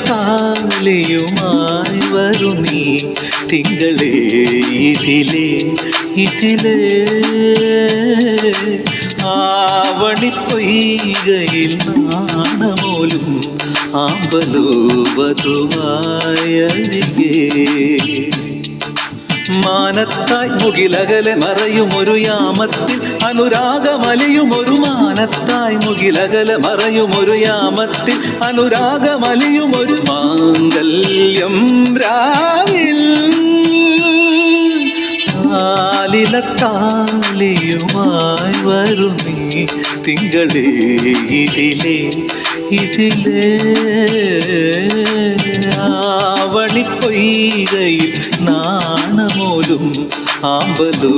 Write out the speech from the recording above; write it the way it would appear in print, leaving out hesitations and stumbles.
താലിയുമായി വരു നീ തിങ്കളേ ഇതിലേ ഇതിലേ ആവണിപ്പൊയ്കയിൽ നാണമോലും ആമ്പലോ വധുവായരികേ മാനത്തായി മുകിലകലെ മറയുമൊരു യാമത്തിൽ അനുരാഗമലിയുമൊരു മാനത്തായി മുകിലകലെ മറയുമൊരു യാമത്തിൽ അനുരാഗമലിയുമൊരു മാംഗല്യം രാവിൽ താലിയുമായി വരു നീ തിങ്കളേ ഇതിലേ ഇതിലേ ആവണിപ്പൊയ്കയിൽ നാണമോലും ആമ്പലോ